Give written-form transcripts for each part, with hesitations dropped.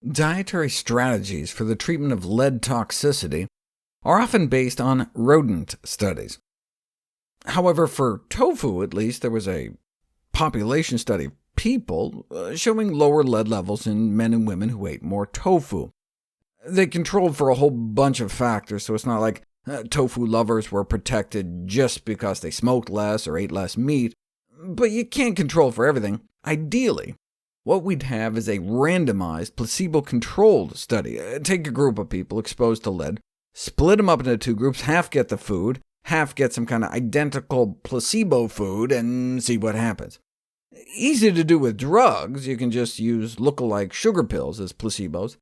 Dietary strategies for the treatment of lead toxicity are often based on rodent studies. However, for tofu at least, there was a population study of people showing lower lead levels in men and women who ate more tofu. They controlled for a whole bunch of factors, so it's not like tofu lovers were protected just because they smoked less or ate less meat, but you can't control for everything. Ideally, what we'd have is a randomized, placebo-controlled study. Take a group of people exposed to lead, split them up into two groups, half get the food, half get some kind of identical placebo food, and see what happens. Easy to do with drugs. You can just use look-alike sugar pills as placebos.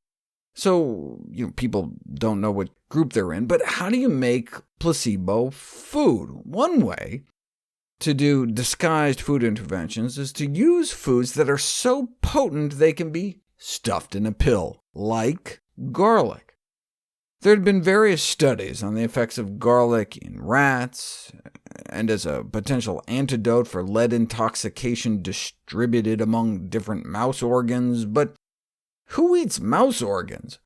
So people don't know what group they're in, but how do you make placebo food? One way to do disguised food interventions is to use foods that are so potent they can be stuffed in a pill, like garlic. There had been various studies on the effects of garlic in rats, and as a potential antidote for lead intoxication distributed among different mouse organs, but who eats mouse organs?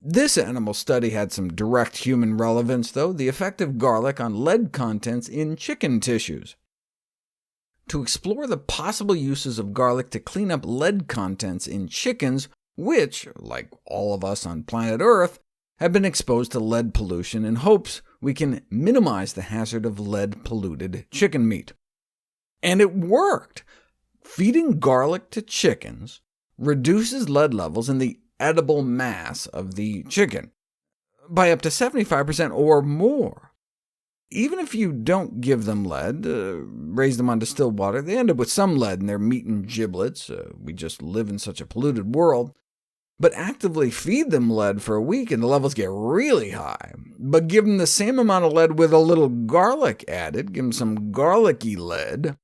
This animal study had some direct human relevance, though, the effect of garlic on lead contents in chicken tissues. To explore the possible uses of garlic to clean up lead contents in chickens, which, like all of us on planet Earth, have been exposed to lead pollution, in hopes we can minimize the hazard of lead-polluted chicken meat. And it worked! Feeding garlic to chickens reduces lead levels in the edible mass of the chicken by up to 75% or more. Even if you don't give them lead, raise them on distilled water, they end up with some lead in their meat and giblets. We just live in such a polluted world. But actively feed them lead for a week and the levels get really high. But give them the same amount of lead with a little garlic added, give them some garlicky lead,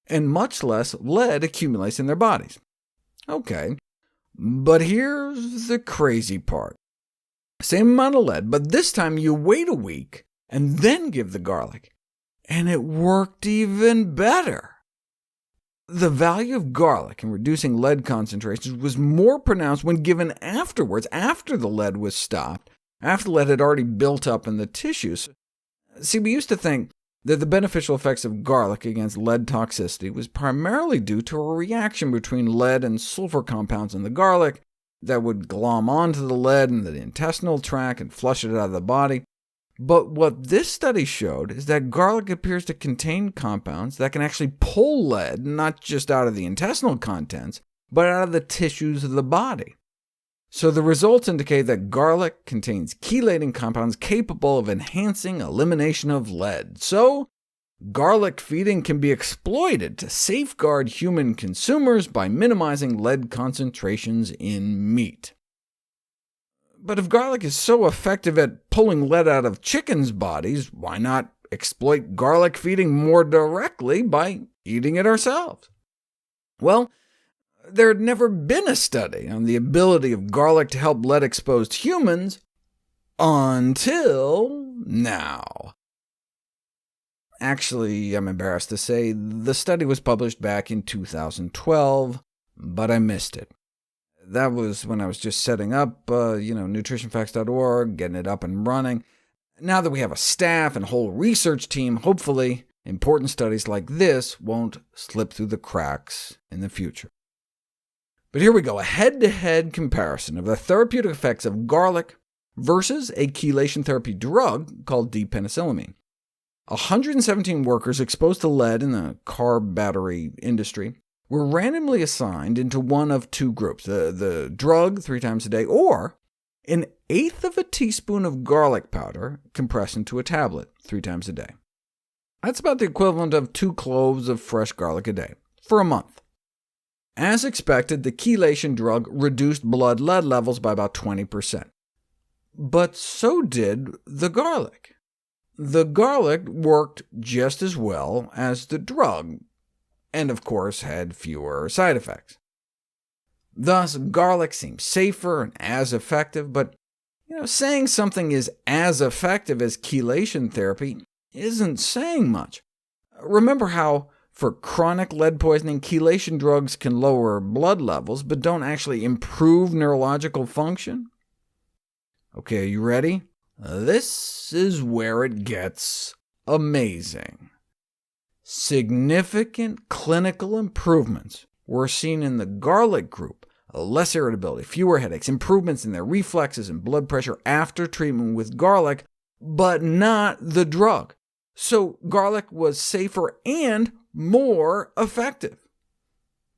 and much less lead accumulates in their bodies. OK, but here's the crazy part. Same amount of lead, but this time you wait a week and then give the garlic, and it worked even better. The value of garlic in reducing lead concentrations was more pronounced when given afterwards, after the lead was stopped, after the lead had already built up in the tissues. See, we used to think that the beneficial effects of garlic against lead toxicity was primarily due to a reaction between lead and sulfur compounds in the garlic that would glom onto the lead in the intestinal tract and flush it out of the body. But what this study showed is that garlic appears to contain compounds that can actually pull lead, not just out of the intestinal contents, but out of the tissues of the body. So the results indicate that garlic contains chelating compounds capable of enhancing elimination of lead. So garlic feeding can be exploited to safeguard human consumers by minimizing lead concentrations in meat. But if garlic is so effective at pulling lead out of chickens' bodies, why not exploit garlic feeding more directly by eating it ourselves? Well, there had never been a study on the ability of garlic to help lead-exposed humans until now. Actually, I'm embarrassed to say, the study was published back in 2012, but I missed it. That was when I was just setting up nutritionfacts.org, getting it up and running. Now that we have a staff and whole research team, hopefully important studies like this won't slip through the cracks in the future. But here we go, a head-to-head comparison of the therapeutic effects of garlic versus a chelation therapy drug called D-penicillamine. 117 workers exposed to lead in the car battery industry were randomly assigned into one of two groups, the drug 3 times a day, or an eighth of a teaspoon of garlic powder compressed into a tablet 3 times a day. That's about the equivalent of 2 cloves of fresh garlic a day, for a month. As expected, the chelation drug reduced blood lead levels by about 20%. But so did the garlic. The garlic worked just as well as the drug, and of course had fewer side effects. Thus, garlic seems safer and as effective, but saying something is as effective as chelation therapy isn't saying much. Remember how For chronic lead poisoning, chelation drugs can lower blood levels, but don't actually improve neurological function. OK, are you ready? This is where it gets amazing. Significant clinical improvements were seen in the garlic group: less irritability, fewer headaches, improvements in their reflexes and blood pressure after treatment with garlic, but not the drug. So garlic was safer and more effective.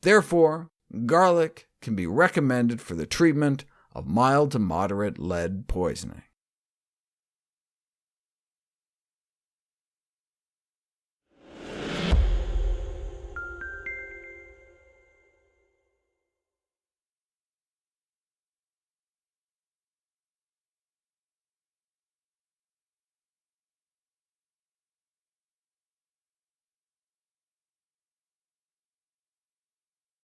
Therefore, garlic can be recommended for the treatment of mild to moderate lead poisoning.